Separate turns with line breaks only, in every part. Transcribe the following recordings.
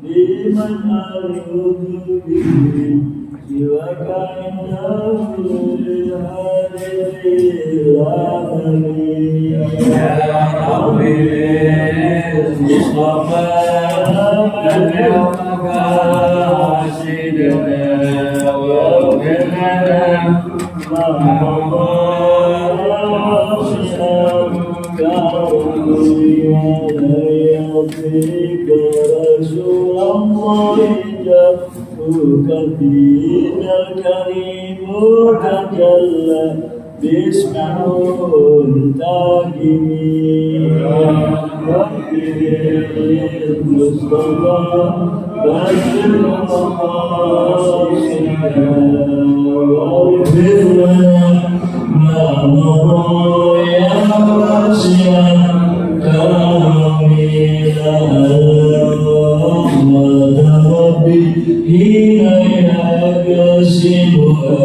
liman al-hudud siwaka indahu lil-hadil alamin ya Rabbi Mustafa al-Yawmaka Sidana wa Bilana فينا الكريم تجلى باسمه الدائم المصطفى بشر مقاصدنا واغفر لنا ما مضى يا واسع كرمنا رحمة ربي حين يقسمها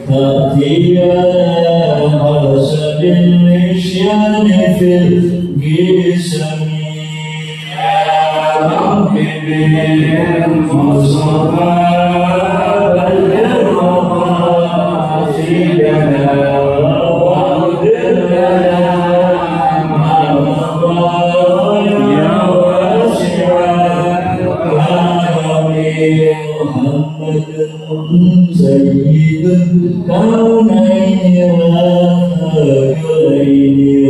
تأتي على حسب النسيان في القسم يا ربي بالمصطفى بلغ مقاصدنا واغفر لنا ما مضى يا واسع محمد سيد الكونين والثقلين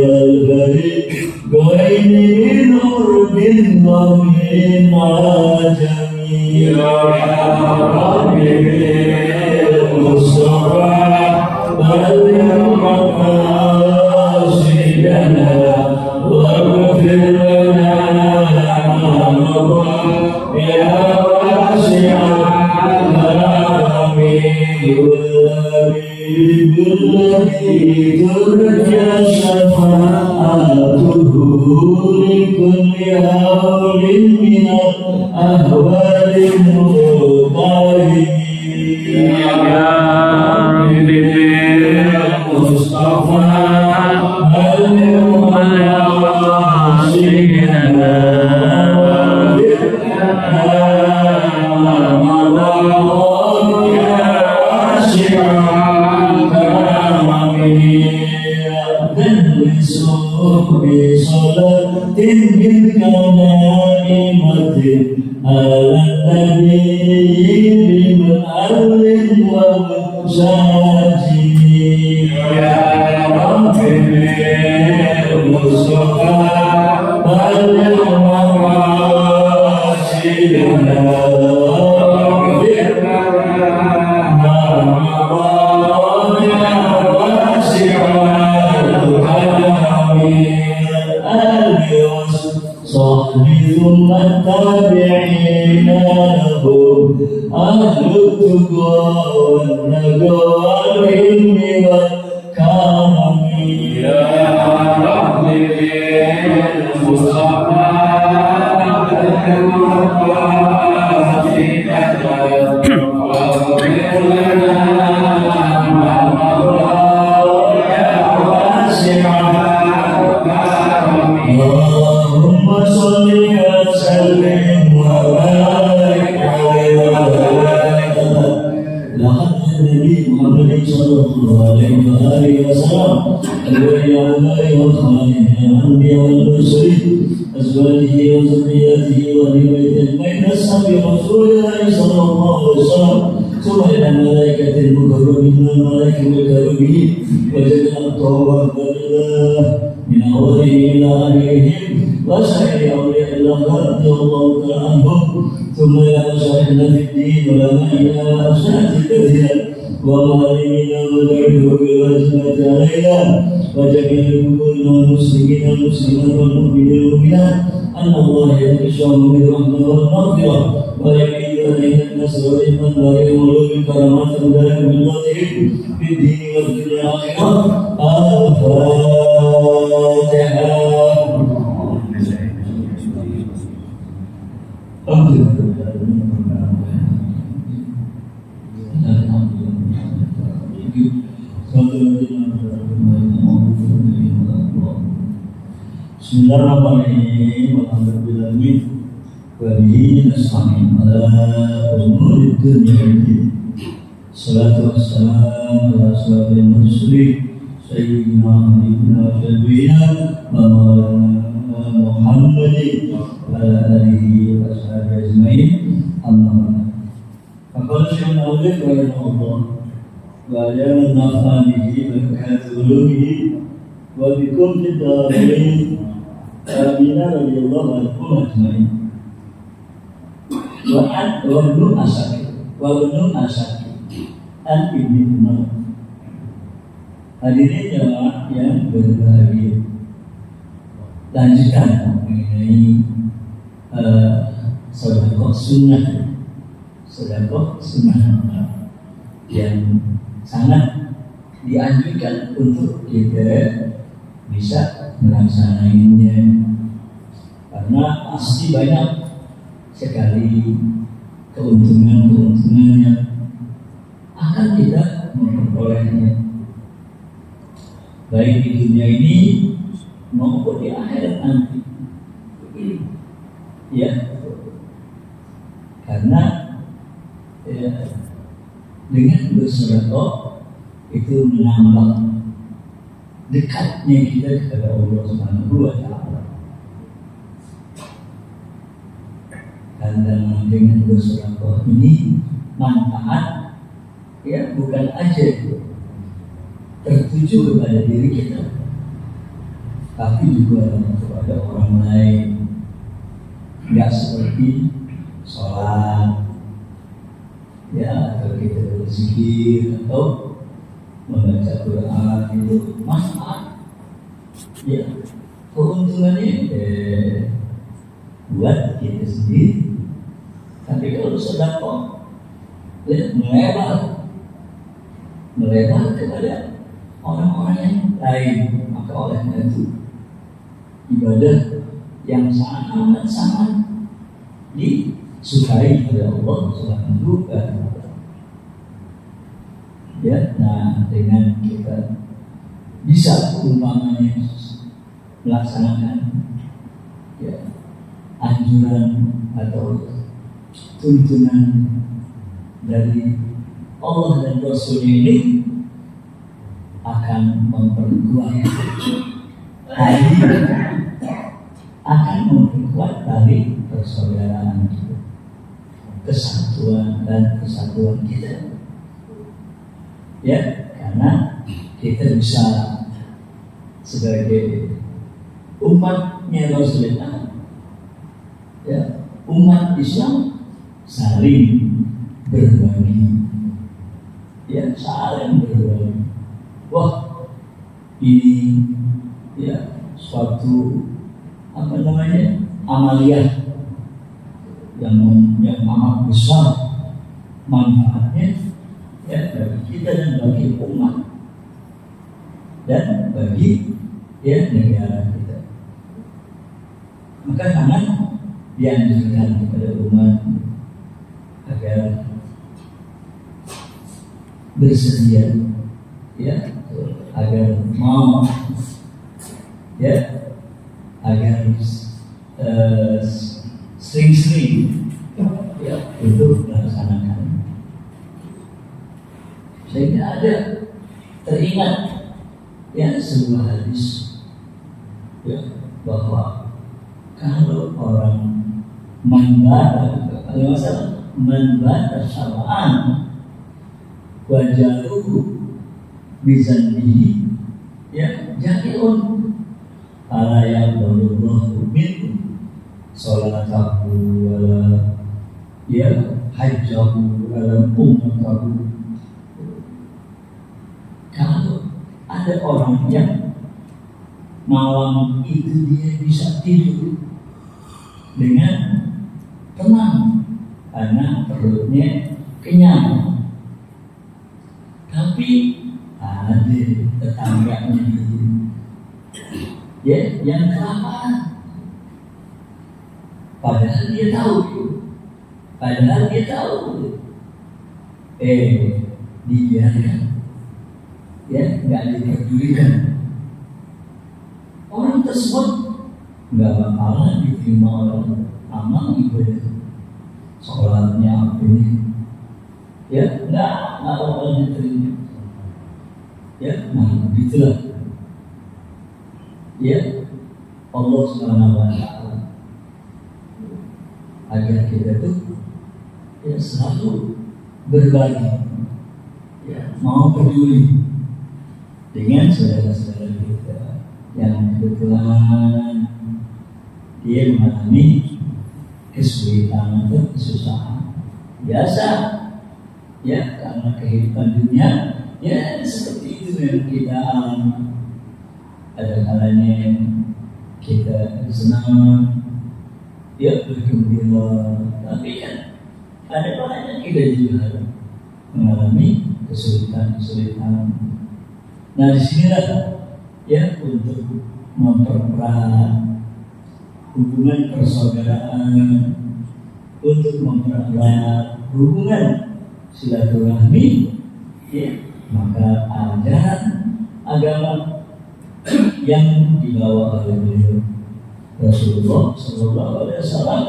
والفريقين نور بالضمن عجم يا ربي بالمصطفى بلغ مقاصدنا واغفر لنا ما مضى يا واسع بالذي ترجى شفاعته لكل هول من الأهوال المضطرب يا ربي بالمصطفى بلغ مقاصدنا بصلاة منك نائمة على النبي بمحل ومساجد يا ربي بالمصطفى بلغ مقاصدنا ثم التابعين لهم أهل التقوى والنقوى والعلم والكرم يا ربي بالمصطفى واغفر لنا ما مضى يا واسع الكرم اللهم صل وسلم وبارك عليه النبي محمد صلى الله عليه وآله وسلم الولي والخالق الأنبياء والمرسلين أزواجه وذرياته وأهل بيته أجمعين أصحاب رسول الله صلى الله عليه وسلم ثم إلى الملائكة المكرمين والملائكة المكرمين وجميع الطواب لله من أولهم إلى آخرهم وسائر أولياء الله رضي الله تعالى عنهم ثم إلى مشايخنا في الدين وعلمائنا أساتذتنا ومعلمين ودعوه بالواجبات علينا وجميع المؤمنين والمسلمين والمسلمات والمؤمنين والمؤمنات أن الله يغشاهم بالرحمة والمغفرة ويعيد علينا النصر والإيمان ويمر بالكرامات وذلك باللطف في الدين وفي الآخرة الفاتحة Bismillahirrahmanirrahim. Alhamdulillahirrahmanirrahim. Wa bihi nasta'in ala umuri dunya wad din. Salatu wassalamu ala asyrafil mursalin sayyidina Habibina Syafi'ina Muhammadin wa ala alihi wa sahbihi ajma'in. Amma ba'd. Faqala Syekh Al-Albani rahimahullah wa ja'ala nafanihi wa kathuluhi wa bikum fid darain. Amina radhiyallahu anhu ajma'in. Wa ibnu Asaki an ibni Umar. Hadirin jamaah yang berbahagia, lanjutan mengenai sedekah sunnah yang sangat dianjurkan untuk kita bisa melaksanakannya, karena pasti banyak sekali keuntungan yang akan kita memperolehnya, baik di dunia ini maupun di akhirat nanti. Ya, karena dengan bersedekah itu menambah dekatnya kita kepada Allah Subhanahu wa Ta'ala. Dan dengan bersedekah ini manfaat bukan aja tertuju kepada diri kita, tapi juga kepada orang lain. Tidak seperti sholat atau kita berzikir atau membaca Quran, itu manfaat. Keuntungannya buat kita sendiri. Tapi kalau sedekah melebar kepada orang-orang yang lain, maka oleh itu ibadah yang sangat disukai oleh Allah Subhanahu wa Ta'ala. Nah, dengan kita bisa umpamanya melaksanakan anjuran atau tuntunan dari Allah dan Rasulnya ini, akan memperkuat tali persaudaraan kita, kesatuan kita. Karena kita bisa sebagai umatnya Rasulullah, umat Islam saling berbagi, saling berbagi. Wah, ini suatu amaliyah yang amat besar manfaatnya bagi kita dan bagi umat dan bagi negara kita. Maka sangat dianjurkan kepada umat agar bersedia, agar mau, agar sering-sering untuk melaksanakan. Sehingga ada teringat sebuah hadis bahwa kalau orang membara syara'an wajaruhu bizanbihi jahilun ala yaqbalullahu minhu sholatahu wala hajjahu wala umratahu. Kalau ada orang yang malam itu dia bisa tidur dengan tenang karena perutnya kenyang, tapi ada tetangganya yang kelaparan, padahal dia tahu Padahal dia tahu, dibiarkan, ya, nggak dipedulikan. Orang tersebut nggak bakalan diterima oleh amal ibadah, sholatnya apa ini, ya, nggak bakalan diterima. Ya, nah begitulah. Ya, Allah Subhanahu wa Ta'ala agar kita tuh ya selalu berbagi, ya, mau peduli dengan saudara-saudara kita yang kebetulan dia mengalami kesulitan atau kesusahan biasa, ya, karena kehidupan dunia ya seperti itu yang kita alami. Ada kalanya kita senang, ya, bergembira, tapi kan ada kalanya kita juga mengalami kesulitan. Nah, disinilah ya untuk mempererat hubungan persaudaraan, untuk mempererat hubungan silaturahmi, ya, maka ajaran agama yang dibawa oleh beliau Rasulullah Sallallahu Alaihi Wasallam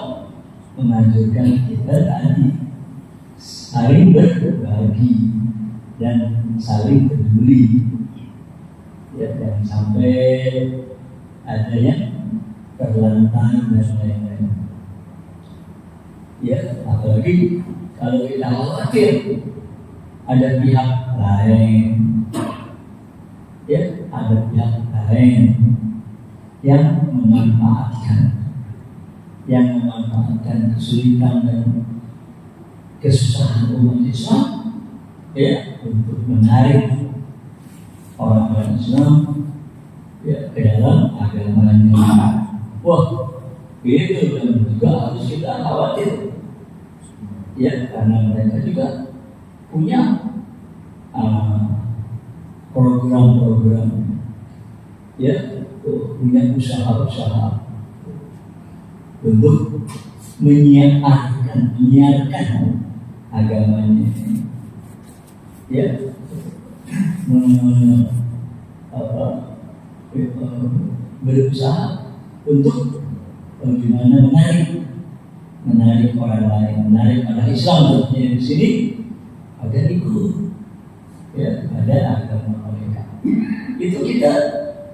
mengajarkan kita tadi saling berbagi dan saling peduli, ya, jangan sampai ada yang terlantar dan lain-lain. Ya, apalagi kalau kita khawatir ada pihak lain, ya, ada pihak lain yang memanfaatkan kesulitan dan kesusahan umat Islam, ya, untuk menarik orang-orang Islam, ya, ke dalam agamanya. Wah, itu dan juga harus kita khawatir, ya, karena mereka juga punya program-program, ya, punya usaha-usaha untuk menyiarkan agamanya, ya, berusaha untuk bagaimana menarik orang lain, menarik orang Islam di sini agar ikut, ya, pada agama mereka. Itu kita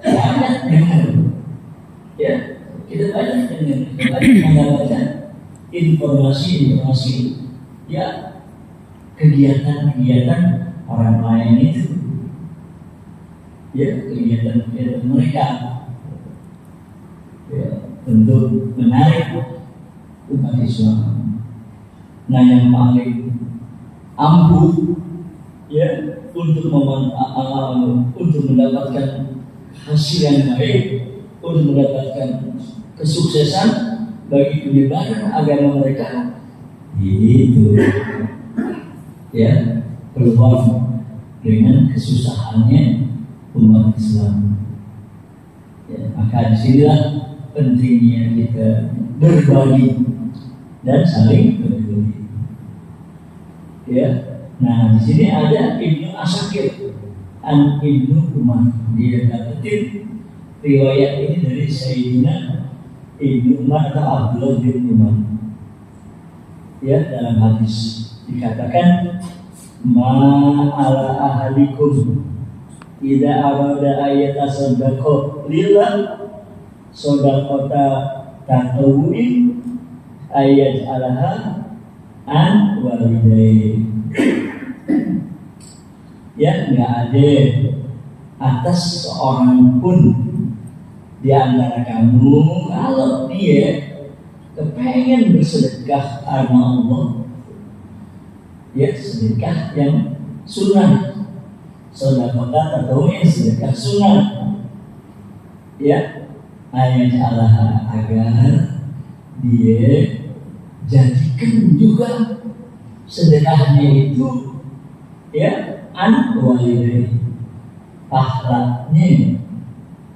banyak dengar, ya, kita banyak mendapatkan informasi, ya, kegiatan orang lain itu, ya, kegiatan mereka, ya, untuk menarik umat Islam. Nah, yang paling ampuh, ya, untuk mendapatkan hasil yang baik, untuk mendapatkan kesuksesan bagi penyebaran agama mereka, itu, ya, peluang dengan kesusahannya umat Islam. Ya, maka disinilah pentingnya kita berbagi dan saling peduli. Ya, nah, di sini ada Ibnu Asakir an Ibnu Umar. Dia dapetin riwayat ini dari Sayyidina Ibnu Umar atau Abdullah bin Umar. Ya, dalam hadis dikatakan, ala ahlikum idza arada ayatasaddaqo lillah shadaqata tatawu'in ayat alaha an walidayhi. Ya, nggak ada atas seorang pun di antara kamu kalau dia kepengen bersedekah karena Allah, ya, sedekah yang sunnah, sedekah atau yang sedekah sunnah, ya, ayat Allah agar dia jadikan juga sedekahnya itu, ya, an walidayhi, pahalanya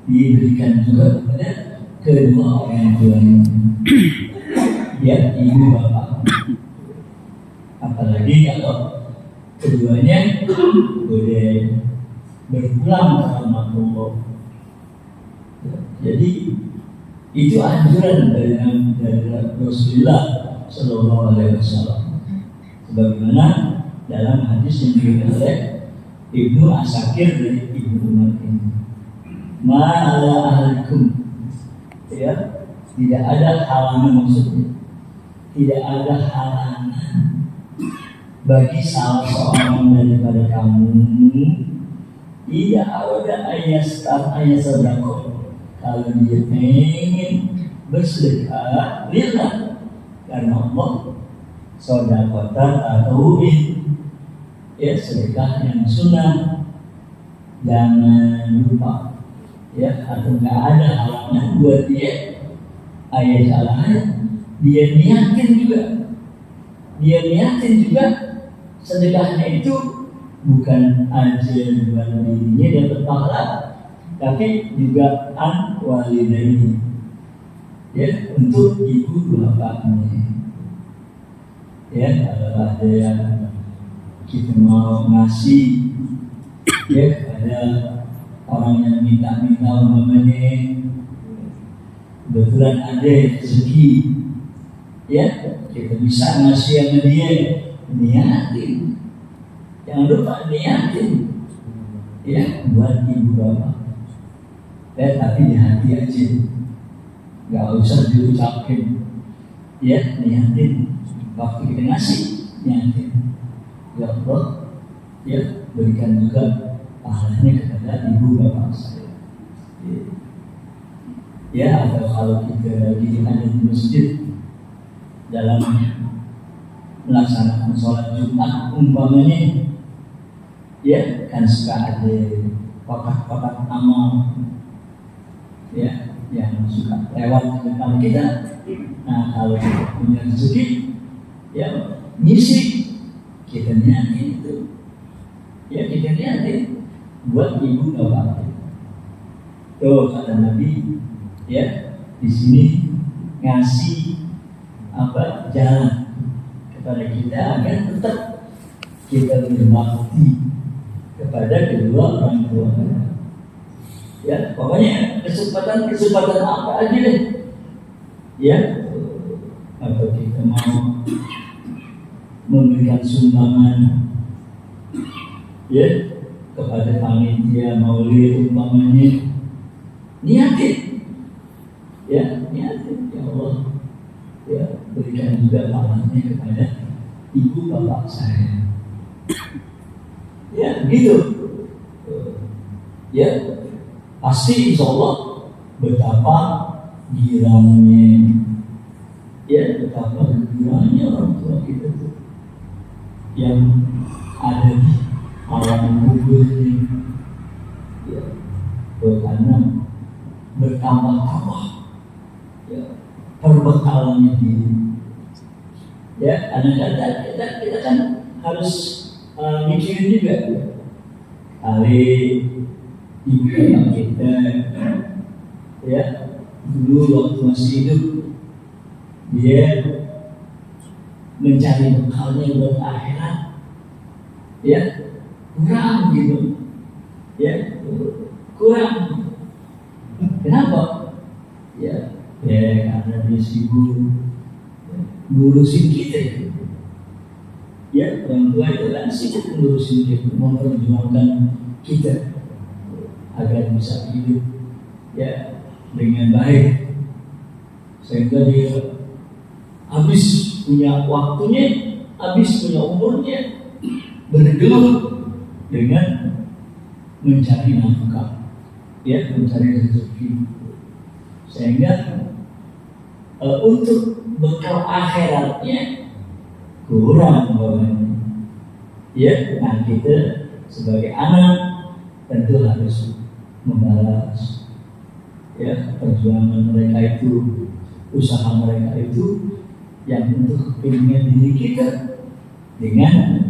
diberikan juga kepada kedua orang tuanya, ya, ibu bapak. apalagi kalau keduanya boleh berpulang ke rahmatullah. Jadi itu anjuran dari Rasulullah Shallallahu Alaihi Wasallam. Sebagaimana dalam hadis yang diriwayatkan oleh Ibnu Asakir dari Ibnu Umar ini, ma'ala ahlikum, ya, tidak ada halangan, maksudnya tidak ada halangan bagi salah seorang daripada kamu tidak ada ayat sedekah kalau dia ingin bersedekah lillah karena Allah, sedekah tatawu'in, ya, sedekah yang sunnah, jangan lupa, ya, atau nggak ada halangan buat dia ayat dia niatin juga sedekahnya itu bukan aja buat dirinya dapat pahala, tapi juga an walidaini, ya, untuk ibu bapaknya. Ya, kalau ada yang kita mau ngasih, ya, ada orang yang minta umpamanya kebetulan ada rezeki, ya, kita bisa ngasih sama dia, niatin, jangan lupa niatin, ya, buat ibu bapak, ya, tapi di hati aja, nggak usah diucapin, ya, niatin waktu kita ngasih, niatin, ya Allah, ya, berikan juga pahalanya kepada ibu bapak saya. Ya, atau kalau kita lagi ada di masjid dalam melaksanakan sholat Jumat umpamanya, ya, kan suka ada kotak-kotak amal, ya, yang suka lewat ke depan kita. Nah, kalau kita punya rezeki, ya, ngisi, kita niatin itu, ya, kita niatin buat ibu bapak. Tuh kata Nabi, ya, di sini ngasih jalan kepada kita agar tetap kita berbakti kepada kedua orang tua. Ya, pokoknya kesempatan apa aja deh, ya, atau kita mau memberikan sumbangan, ya, kepada panitia maulid umpamanya, niatin, ya, niatin, ya Allah, ya, berikan juga pahalanya kepada ibu bapak saya, ya, gitu, ya, pasti insya Allah betapa girangnya, ya, betapa girangnya orang tua kita tuh yang ada di alam kubur ini, ya, karena bertambah-tambah, ya, perbekalannya diri, ya, kadang-kadang kita kan harus mikirin juga, ya, kali ibu bapak kita, ya, dulu waktu masih hidup dia mencari bekalnya buat akhirat, ya, kurang gitu, ya, kurang. Kenapa? Ya, karena dia sibuk ngurusin kita. Ya, orang tua itu kan sibuk ngurusin kita, memperjuangkan kita agar bisa hidup, ya, dengan baik, sehingga dia habis punya waktunya, habis punya umurnya bergelut dengan mencari nafkah, ya, mencari rezeki, sehingga untuk bekal akhiratnya kurang bawahnya, ya. Nah, kita sebagai anak tentu harus membalas, ya, perjuangan mereka itu, usaha mereka itu yang untuk kepentingan diri kita dengan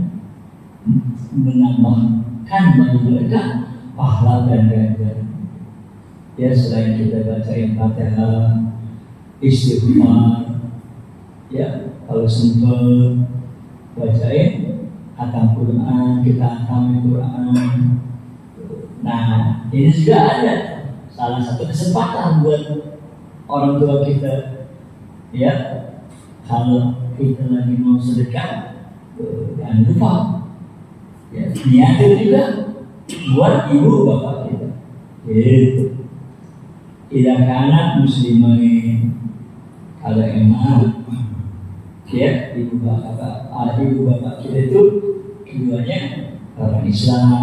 menambahkan bagi mereka pahala dan ganjaran. Ya, selain kita baca Al-Fatihah, istighfar, ya, kalau sempat
bacain khatam Quran, kita khatam Quran. Nah, ini juga ada salah satu kesempatan buat orang tua kita, ya. Kalau kita lagi mau sedekah, jangan lupa, ya, niatin juga buat ibu bapak kita. Gitu. Tidak anak muslimah kalau emang, ya, ibu bapak kita itu keduanya orang Islam.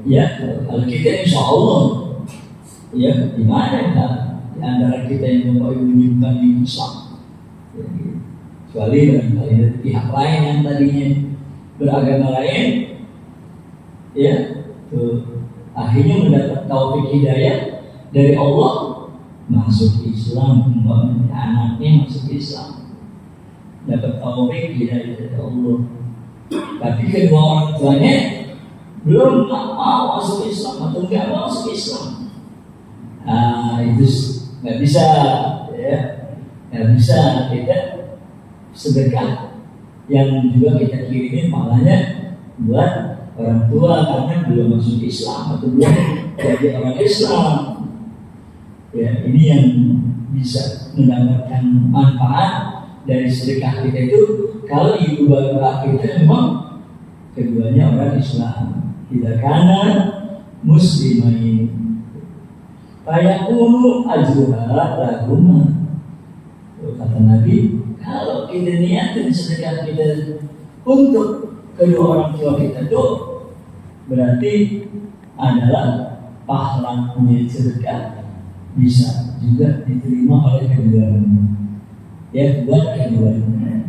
Ya, kalau kita insya Allah, ya, di mana di antara kita yang bapak ibu bukan di Islam, kecuali barangkali dari pihak lain yang tadinya beragama lain, ya, akhirnya mendapat taufik hidayah dari Allah, masuk Islam, anaknya masuk Islam, dapat taufik hidayah dari Allah. Tapi kedua orang tuanya belum mau masuk Islam atau nggak mau masuk Islam. Itu nggak bisa, ya, nggak bisa kita sedekah yang juga kita kirimin malahnya buat orang tua karena belum masuk Islam atau belum jadi orang Islam. Ya, ini yang bisa mendapatkan manfaat dari sedekah kita itu kalau ibu bapak kita memang keduanya orang Islam. Tidak kanan muslimin. Fayakunu ajruha lahuma. Kata Nabi, kalau kita niatin sedekah kita untuk kedua orang tua kita itu berarti adalah pahalanya sedekah bisa juga diterima oleh keduanya. Ya, buat keduanya.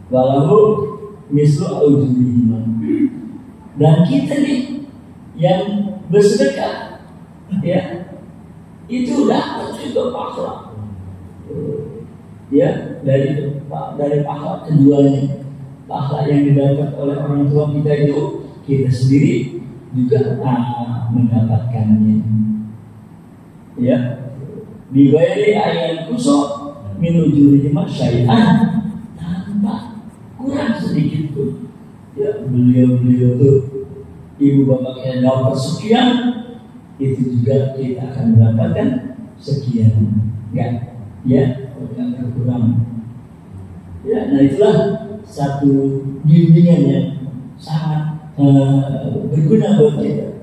Walau mislu aujudihima. Dan kita nih yang bersedekah, ya, itu dapat juga pahala, ya, dari pahala keduanya. Pahala yang didapat oleh orang tua kita itu kita sendiri juga mendapatkannya, ya. Dibayari ayat kusok menuju lima syai'an tanpa kurang sedikit pun. Ya, beliau tuh ibu bapaknya dapat sekian, itu juga kita akan mendapatkan sekian, enggak, ya, enggak berkurang. Ya, nah itulah satu bimbingan yang sangat berguna buat kita,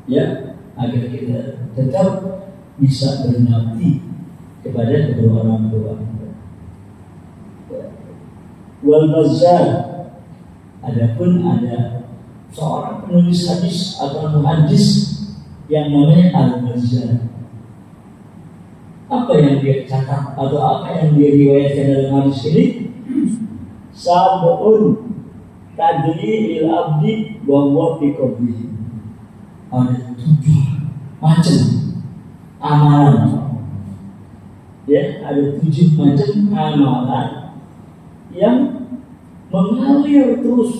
ya, agar kita tetap bisa berbakti kepada kedua orang tua. Wal Bazzar, adapun ada seorang penulis hadis atau muhaddis yang namanya Al-Bazzar. Apa yang dia catat atau apa yang dia riwayatkan dalam hadis ini? Sab'un tadri il abdi wa huwa fi qabrihi. Ada 7 macam amalan. Ya, ada 7 macam amalan yang mengalir terus,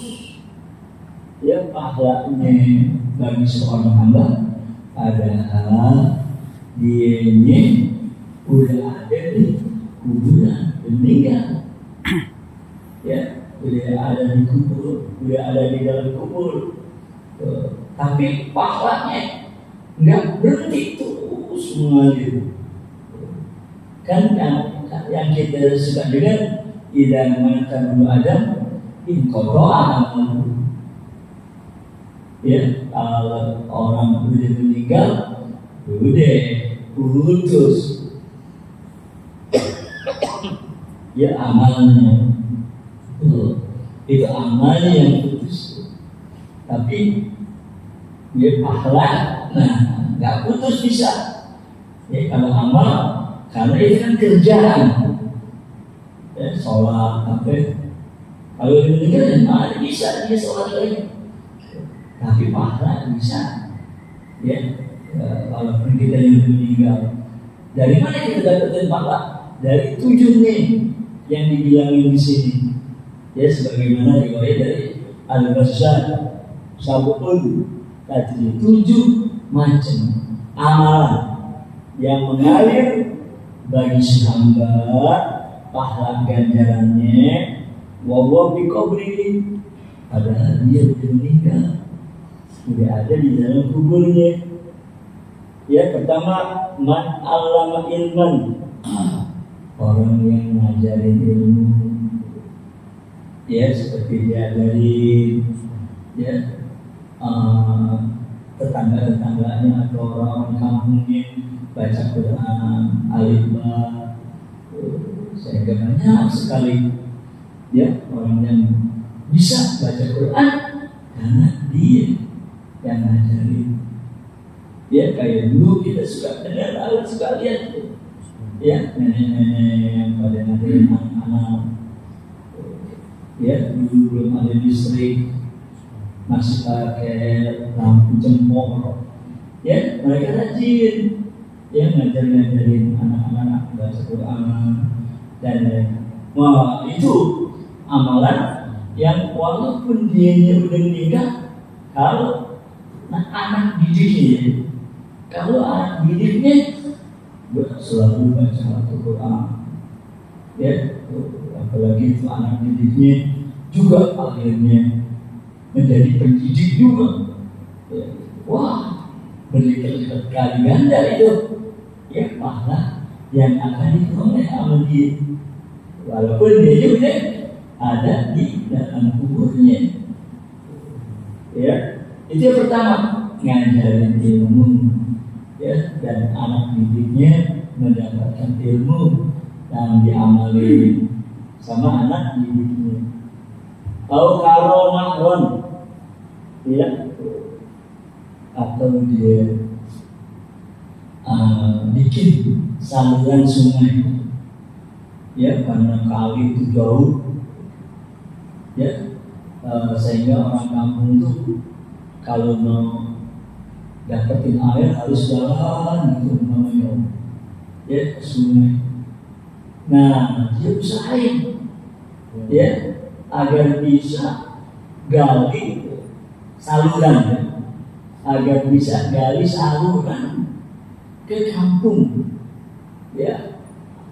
ya, pahalanya bagi seorang hamba, padahal dia ini udah ada di kuburan, meninggal, ya, udah ada di kubur, udah ada di dalam kubur, tapi pahalanya nggak berhenti, terus mengalir. Kan yang kita suka dengar, idza mata ibnu Adam inqata'a amaluhu. Ya, kalau orang udah meninggal, udah putus, ya, amalnya. Itu amalnya yang putus. Tapi dia pahala, nah, nggak putus bisa. Ya, kalau amal, karena itu kan kerjaan. Ya, sholat, kalau dia meninggal, mana bisa dia sholat lagi. Tapi pahala bisa, ya. Walaupun kita yang meninggal, dari mana kita dapatin pahala? Dari 7 nih yang dibilangin di sini, ya, sebagaimana riwayat dari Al-Bazzar. Sab'un tadi 7 macam amalan yang mengalir bagi si hamba pahala ganjarannya wawa bikobri, padahal dia sudah meninggal, sudah ada di dalam kuburnya. Ya, pertama man allama ilman, orang yang ngajarin ilmu, ya seperti diajarin ya tetangga-tetangganya atau orang kampungnya baca Quran, alif ba, sehingga banyak sekali ya orang yang bisa baca Quran karena dia yang ngajarin. Ya kayak dulu kita suka dengar alat sekalian ya nenek-nenek yang pada ngajarin anak-anak ya dulu belum ada listrik, masih pakai lampu cempor ya mereka rajin ya ngajarin anak-anak baca Quran dan wah itu amalan yang walaupun dia udah meninggal, kalau anak didiknya selalu baca Al-Quran ya, apalagi itu anak didiknya juga akhirnya menjadi pendidik juga ya. Wah berlipat kali ganda itu ya pahala yang akan diperoleh sama dia, walaupun dia juga ada di dalam kuburnya ya. Itu yang pertama, ngajarin ilmu ya, dan anak didiknya mendapatkan ilmu yang diamali sama anak didiknya. Atau kalau mahron ya, atau dia bikin saluran sungai ya, karena kali itu jauh ya, sehingga orang kampung itu kalau mau dapetin air harus jalan gitu namanya ya sungai. Nah dia usahain ya agar bisa gali saluran ya, agar bisa gali saluran ke kampung ya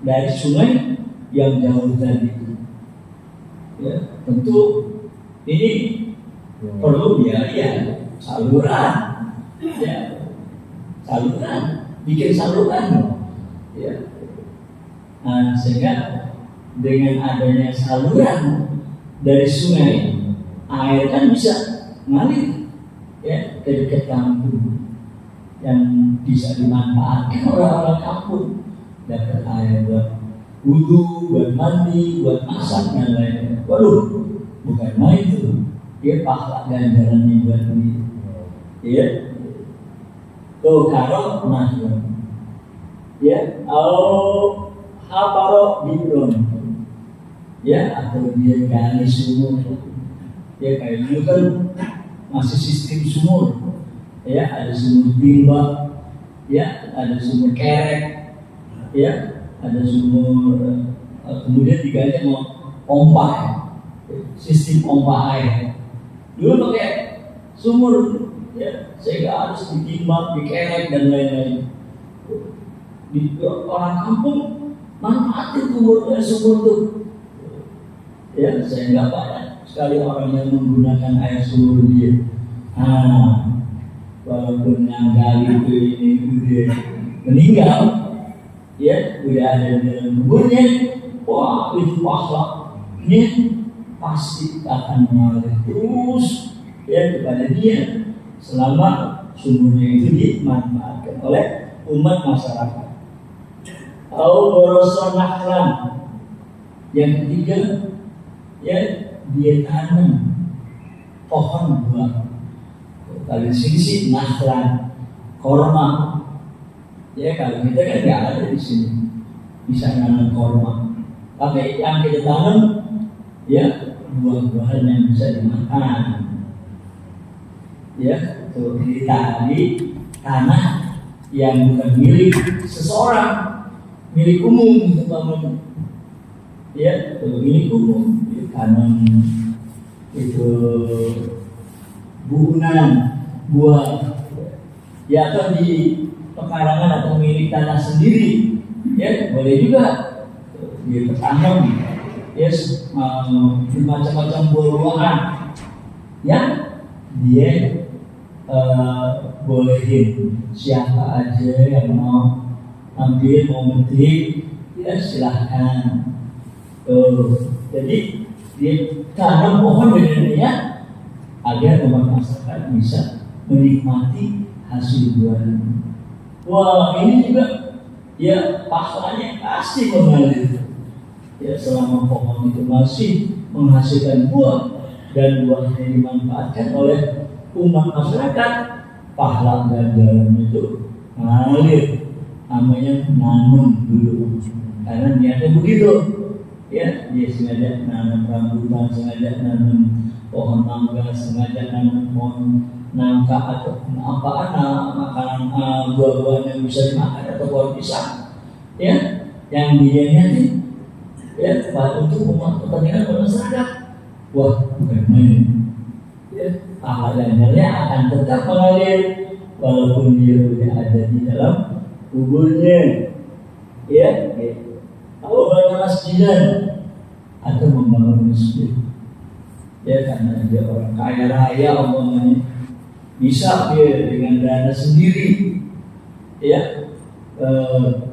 dari sungai yang jauh tadi ya. Tentu ini perlu biaya saluran ya, saluran, bikin saluran ya. Nah, sehingga dengan adanya saluran dari sungai, air kan bisa ngalir ya ke dekat kampung yang bisa dimanfaatkan orang-orang kampung, dapat air buat wudu, buat mandi, buat masak dan lain-lain. Waduh, bukan main itu, dia pahala ganjarannya buat dia. Ya, tuh karo mahron, ya, atau haparo bidron, ya, atau dia gali sumur, ya kayak dulu kan masih sistem sumur, ya, ada sumur timba, ya, ada sumur kerek, ya, ada sumur, kemudian digali mau pompa, sistem pompa air, dulu pakai sumur. Ya, sehingga harus ditimbang, dikerek dan lain-lain. Di orang kampung manfaatin sumur itu. Ya, sehingga banyak sekali orang yang menggunakan air sumur dia. Walaupun yang gali itu ini udah meninggal, ya, udah ada di dalam kuburnya, wah itu pahala. Ini pasti akan mengalir terus ya kepada dia selama sumurnya itu dimanfaatkan oleh umat masyarakat. Atau boroson naklan, yang ketiga ya dia tanam pohon buah. Kalau di sini sih naklan, korma. Ya kalau kita kan nggak ada di sini bisa nanam korma. Tapi yang kita tanam ya buah-buahan yang bisa dimakan. Ya, tuh kita di tanah yang bukan milik seseorang, milik umum umpamanya. Ya, tuh milik umum, tanam itu buunan, buah, ya atau di pekarangan atau milik tanah sendiri, ya boleh juga. dia tertanam macam-macam buah-buahan yang dia bolehin siapa aja yang mau ambil, mau metik, ya silahkan. Jadi dia tanam pohon dengan niat agar umat masyarakat bisa menikmati hasil buahnya. Wah, ini juga ya pahalanya pasti mengalir. Ya, selama pohon itu masih menghasilkan buah dan buahnya dimanfaatkan oleh umat masyarakat, pahala ganjaran itu mengalir. Namanya nanam dulu, karena niatnya begitu. Ya, dia sengaja nanam rambutan, sengaja nanam pohon mangga, sengaja nanam pohon nangka atau makanan buah-buahan yang bisa dimakan atau pohon pisang. Ya, yang dia niatin ya untuk umat kepentingan masyarakat. Wah, bukan main. Ya, pahalanya akan tetap mengalir walaupun dia tidak ada di dalam kuburnya. Ya, kalau bangun masjidan atau membangun masjid, ya karena dia orang kaya raya umpamanya, bisa dia dengan dana sendiri, ya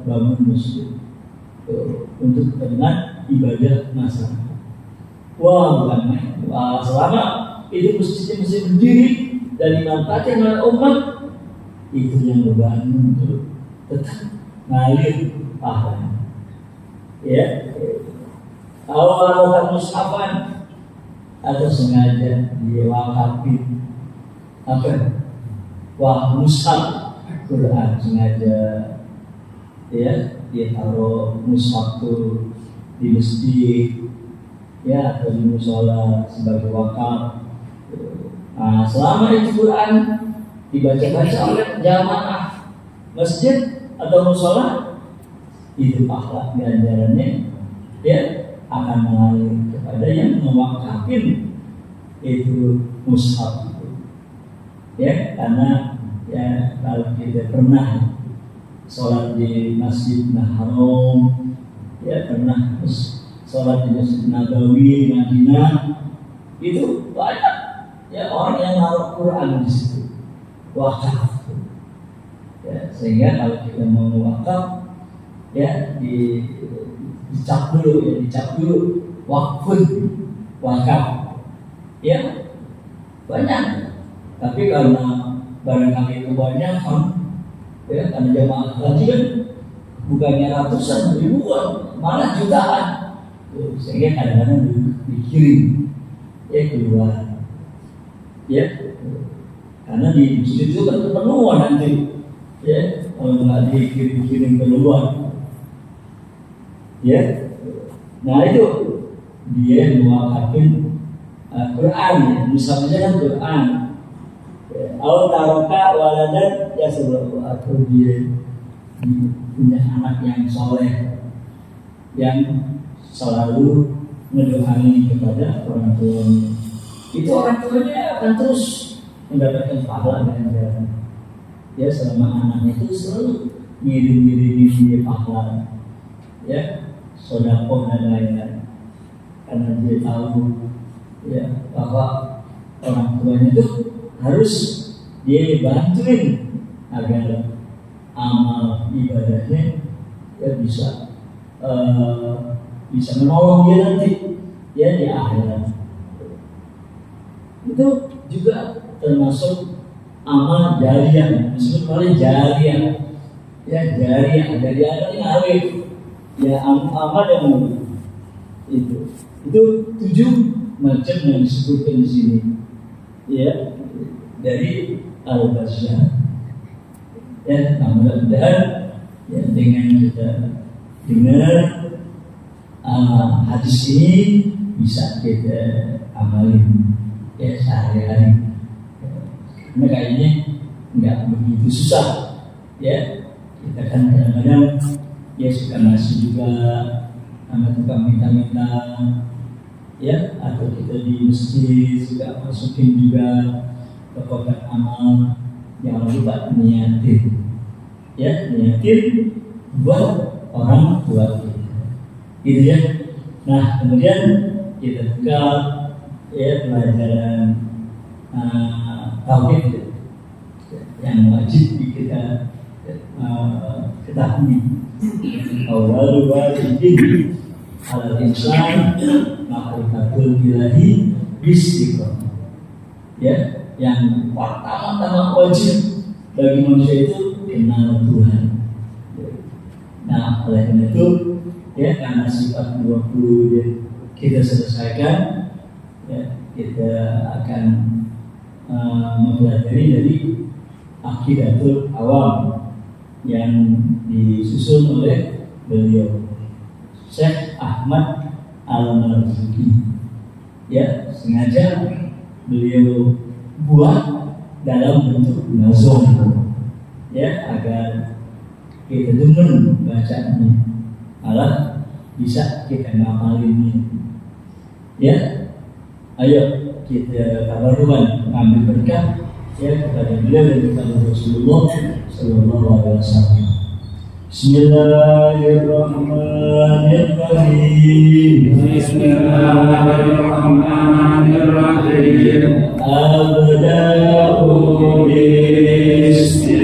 bangun masjid untuk kepentingan ibadah masyarakat. Wah, bukan main. Selama itu masjidnya masih berdiri dan dimanfaatkan oleh umat, itu yang berbangun untuk tetap ngalir pahalanya. Ya, kalau melakukan mushafan atau sengaja dia wakafin mushaf Quran, sengaja ya dia taruh mushaf itu di masjid ya atau di musola sebagai wakaf. Nah, selama itu Quran dibaca-baca oleh jamaah masjid atau musola, itu pahala ganjarannya ya akan mengalir kepada yang mewakafin itu mushaf itu. Ya, karena ya kalau kita pernah sholat di Masjidil Haram, ya pernah sholat di Masjid Nabawi di Madinah, itu banyak ya orang yang naruh Quran di situ, wakaf. Ya, sehingga kalau kita mau wakaf, ya dicap dulu wakfun, wakaf. Ya banyak. Tapi karena barangkali kebanyakan, ya karena jamaah haji kan bukannya ratusan, ribuan, malah jutaan. Sehingga kadang-kadang dikirim ya keluar. Ya, karena di situ kan kepenuhan nanti. Ya, kalau nggak dikirim keluar. Ya, nah itu dia mewakafin Quran, misalnya kan Quran. Atau taroka waladan ya sebelum atau dia punya anak yang soleh yang selalu mendoakan kepada orang tuanya, itu orang tuanya akan terus mendapatkan pahala dan ganjaran. Ya, selama anaknya itu selalu ngirim dia pahala, ya sedekah dan lain-lain, karena dia tahu ya bahwa orang tuanya itu harus dia bantuin agar amal ibadahnya ya bisa menolong dia nanti ya di akhirat. Itu juga termasuk amal jariah, disebut oleh jariah. Ya jariah dari alif ya amal yang itu 7 macam yang disebutkan di sini ya dari Al-Basyar. Ya, mudah-mudahan ya dengan kita dengar hadis ini bisa kita amalin ya sehari-hari. Karena kayaknya nggak begitu susah ya. Kita kan kadang-kadang ya suka ngasih juga sama tukang minta-minta ya, atau kita di masjid suka masukin juga ke kotak amal. Jangan lupa niatin ya, niatin buat orang tua kita gitu ya. Nah kemudian kita buka ya pelajaran tauhid yang wajib kita ketahui. Awal wajibin al insan ma'rifatul ilahi bistiqomah. Ya, yang pertama-tama wajib bagi manusia itu kenal Tuhan. Nah, oleh karena itu ya karena sifat 20 ya, kita selesaikan ya, kita akan mempelajari dari Aqidatul Awam yang disusun oleh beliau Syekh Ahmad Al-Marzuki. Ya, sengaja beliau buat dalam bentuk nazom ya agar kita demen bacanya, malah bisa kita ngapalinnya. Ya, ayo kita tabarrukan ambil berkah ya kepada beliau dan kepada Rasulullah Sallallahu Alaihi Wasallam. Bismillahirrahmanirrahim.
Bismillahirrahmanirrahim.
Abda'u Bismillahirrahmanirrahim.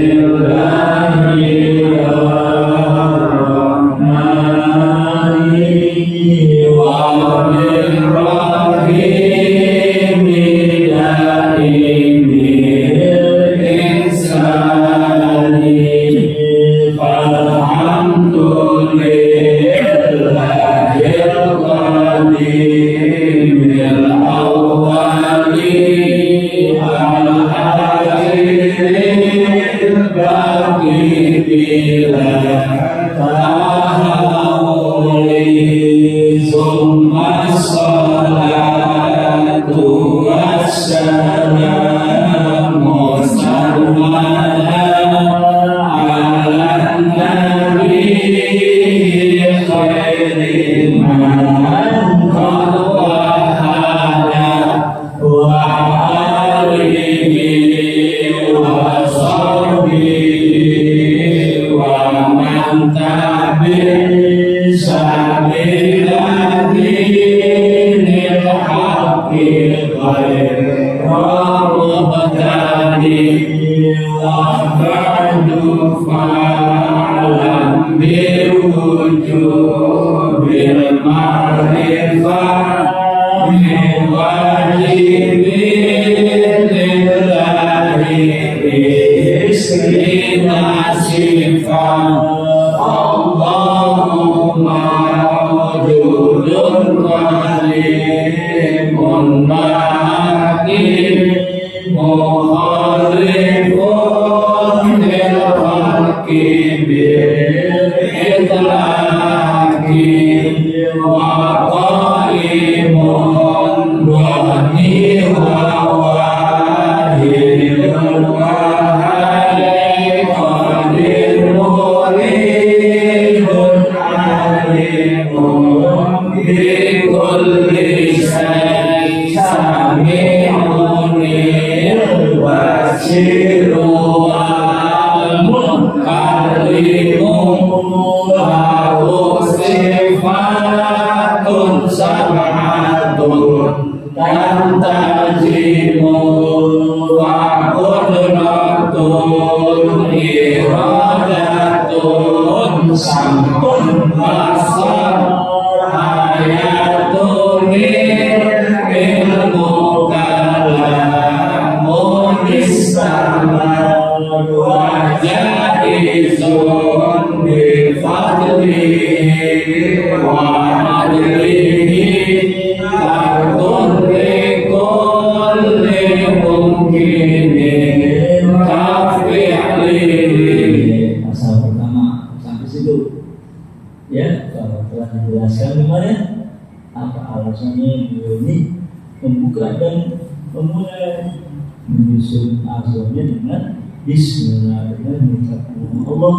Allah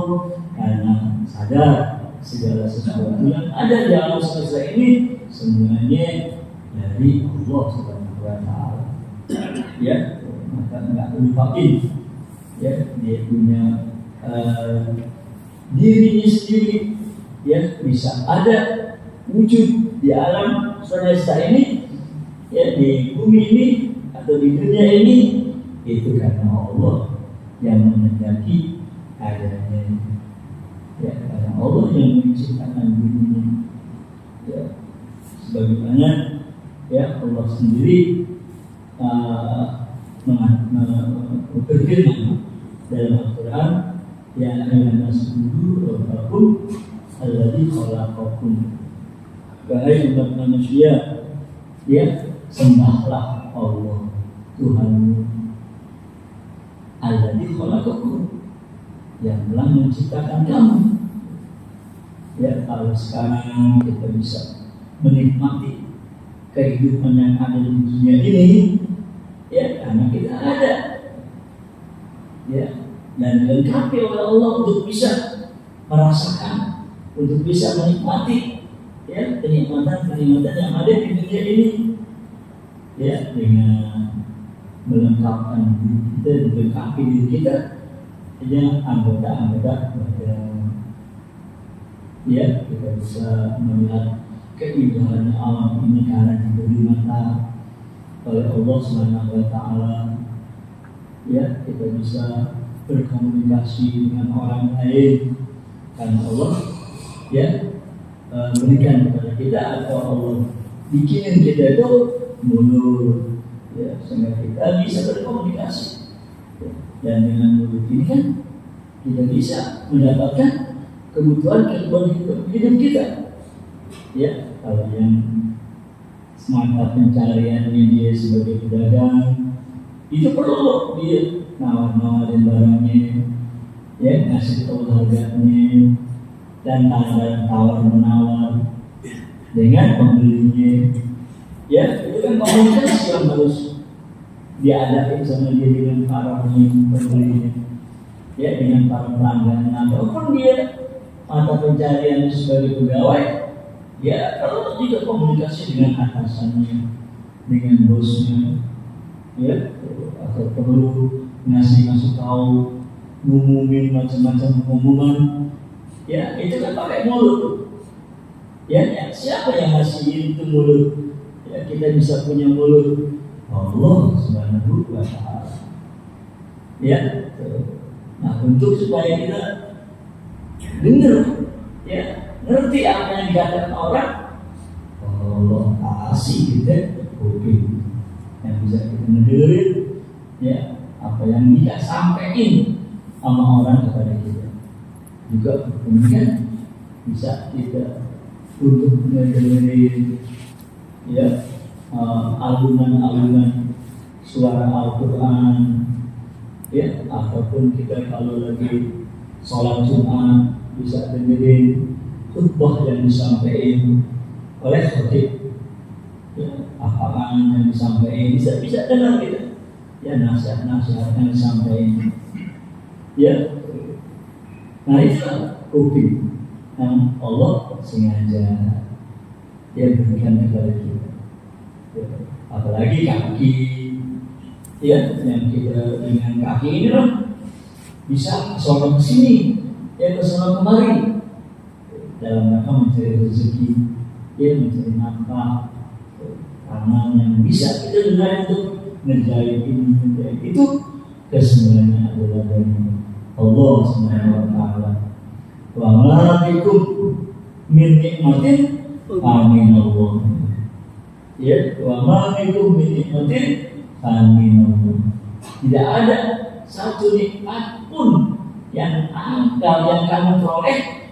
karena sadar segala sesuatu yang ada di alam semesta ini semuanya dari Allah Subhanahu wa Ta'ala. Ya, maka enggak perlu pakai. Ya, dia punya dirinya sendiri. Ya, bisa ada wujud di alam semesta ini, ya di bumi ini atau di dunia ini, itu karena Allah yang mengendaki adanya. Ya, karena Allah yang menciptakan dunia. Ya, sebagaimana ya Allah sendiri berfirman dalam Al-Quran, ya ayyuhan nasu u'budu rabbakum alladzi khalaqakum. Wahai umat manusia, ya sembahlah Allah Tuhanmu alladzi khalaqakum, yang telah menciptakan kamu. Ya, kalau sekarang kita bisa menikmati kehidupan yang ada di dunia ini, ya karena kita ada, ya, dan dilengkapi oleh Allah untuk bisa merasakan, untuk bisa menikmati, ya kenikmatan-kenikmatan yang ada di dunia ini, ya dengan melengkapkan diri kita, dilengkapi diri kita, ya anggota-anggota badan. Ya, kita bisa melihat keindahan alam ini karena diberi mata oleh Allah Subhanahu wa Ta'ala. Ya, kita bisa berkomunikasi dengan orang lain karena Allah ya berikan kepada kita, atau Allah bikin kita itu mulut, ya, sehingga kita bisa berkomunikasi. Ya, dan dengan mulut ini kan kita bisa mendapatkan kebutuhan hidup kita. Ya, kalau yang semata pencariannya dia sebagai pedagang, itu perlu dia nawar-nawarin barangnya, ya ngasih tahu harganya, dan tawar menawar dengan pembelinya. Ya, itu kan komunikasi yang harus diadakan sama dia dengan para pembelinya, ya dengan para pelanggan, ataupun dia mata pencarian sebagai pegawai, ya perlu juga komunikasi dengan atasannya, dengan bosnya, ya, atau perlu ngasih tahu, ngumumin macam-macam pengumuman, ya itu kan pakai mulut. Ya, siapa yang ngasih itu mulut? Ya, kita bisa punya mulut, Allah Subhanahu wa Ta'ala. Ya, nah untuk supaya kita dengar, ya ngerti apa yang dikatakan orang, Allah kasih kita kuping yang bisa kita mendengarin, ya apa yang dia sampaikan sama orang kepada kita. Juga kemudian bisa kita untuk mendengarin, ya alunan-alunan suara Al-Quran, ya ataupun kita kalau lagi sholat Jumat bisa dengerin khutbah yang disampaikan oleh khatib, ya, apaan yang disampaikan bisa dengar kita, ya nasihat-nasihat yang disampaikan, ya. Nah itu kuping yang Allah sengaja dia berikan kepada kita, ya. Apalagi kaki, ya yang kita dengan kaki ini lah bisa kesana ke sini, ya kesana kemari dalam rangka mencari rezeki, ya mencari nafkah, tangan yang bisa kita gunakan untuk ngerjain ini, ngerjain itu, kesemuanya adalah dari Allah Subhanahu wa Ta'ala. Wa ma bikum min nikmatin amin Allah. Ya, wa ma bikum min nikmatin amin Allah. Tidak ada satu nikmat pun yang kamu peroleh,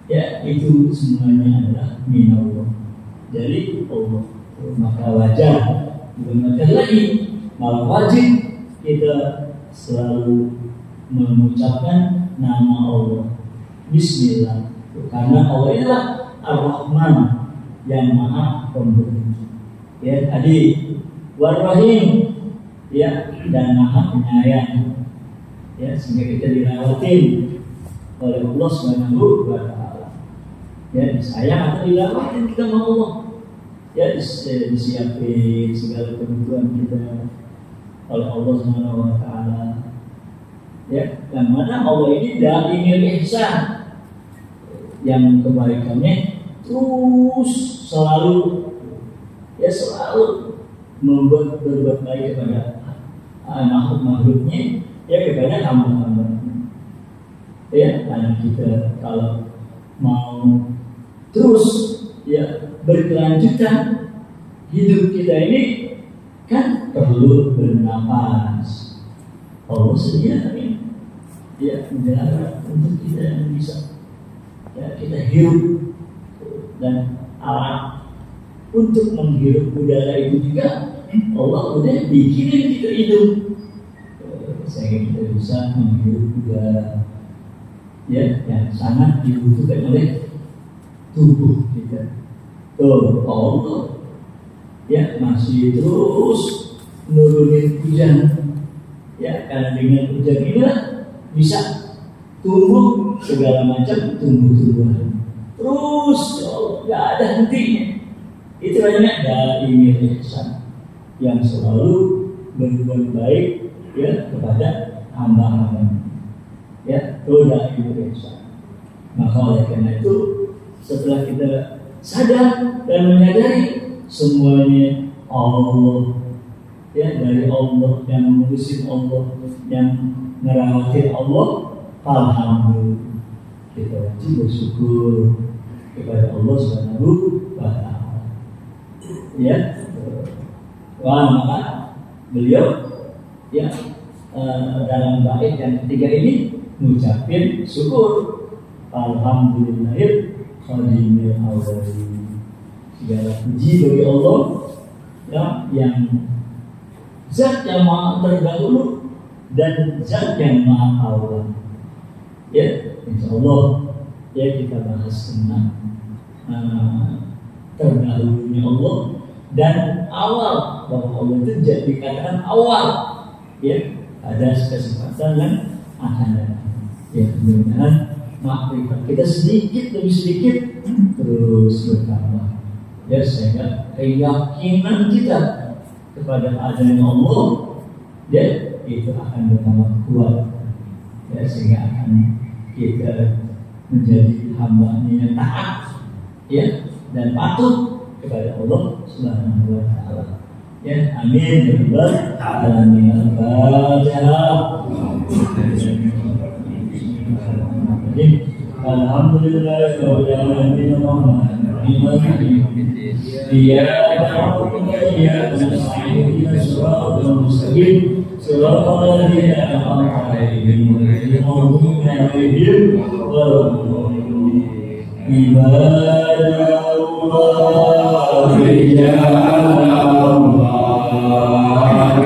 ya itu semuanya adalah min Allah, dari Allah. Maka wajar, bukan lagi, malah wajib kita selalu mengucapkan nama Allah, Bismillah, karena Allah adalah Ar-Rahman yang Maha Pemberi. Ya tadi War-Rahim, ya dan Maha Penyayang. Ya, sehingga kita dilawatin oleh Allah Subhanahu wa Ta'ala. Ya, disayang atau dilawatin kita sama Allah. Ya, disiapin segala kebutuhan kita oleh Allah Subhanahu wa Ta'ala. Ya, yang mana Allah ini dari ihsan, yang kebaikannya terus selalu berbuat baik kepada makhluk-makhluknya, kepada hamba-hambanya. Karena kita kalau mau terus berkelanjutan hidup kita ini kan perlu bernapas. Allah sediakan udara untuk kita yang bisa kita hirup, dan alat untuk menghirup udara itu juga Allah udah bikinin kita hidup sehingga kita bisa menghirup udara yang sangat dibutuhkan oleh tubuh kita. Allah masih terus nurunin hujan, karena dengan hujan inilah bisa tumbuh segala macam tumbuh-tumbuhan. Terus nggak ada hentinya. Itu namanya daimil ihsan, yang selalu berbuat baik kepada hamba-hamba. Itu daimil ihsan. Maka oleh karena itu, setelah kita sadar dan menyadari semuanya Allah, dari Allah, yang mengurusin Allah, yang ngerawatin Allah, alhamdulillah kita wajib bersyukur kepada Allah Subhanahu wa Ta'ala. Maka beliau dalam bait yang ketiga ini mengucapkan syukur, alhamdulillahil khadimil awwali. Segala puji bagi Allah yang zat yang maha terdahulu dan zat yang maha awal. Insyaallah kita bahas tentang terdahulunya Allah dan awal, bahwa Allah itu jadi dikatakan awal. Ada kesempatan yang akan datang. Mudah-mudahan makrifat kita sedikit demi sedikit terus bertambah. Sehingga keyakinan kita kepada adanya Allah itu akan bertambah kuat. Sehingga akan kita menjadi hamba-Nya yang taat dan patuh kepada Allah Subhanahu wa Ta'ala. Amin ya rabbal alamin. Al-Fatihah. Alhamdulillahirabbil alamin. Iyyaka na'budu wa iyyaka nasta'in. Ihdinas siratal mustaqim. Siratal ladzina an'amta 'alaihim ghairil maghdubi 'alaihim waladdallin. Ibadallah rijalullah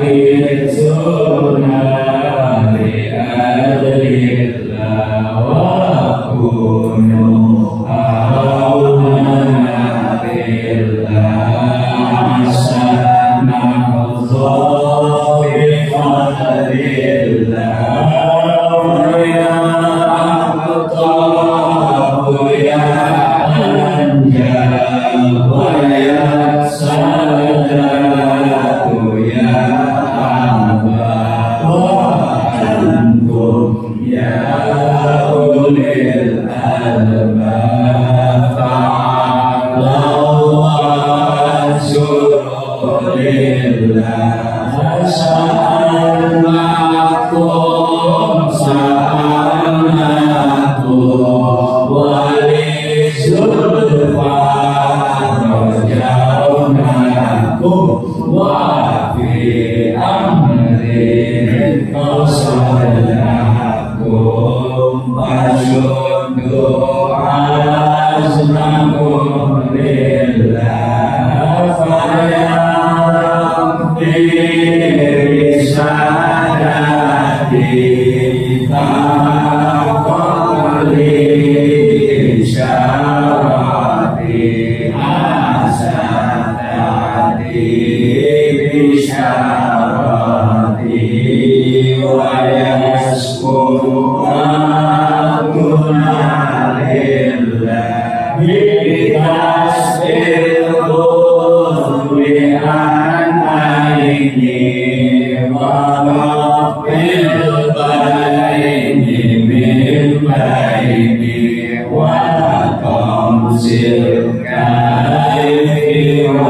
kirsuna bi'adlillah wa kunu awna billah asana khazari fadlillah wa ya aqtahu ya
Zero. Amen.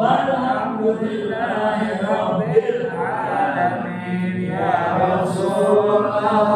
Alhamdulillahi Rabbil Alamin. Ya Rasulullah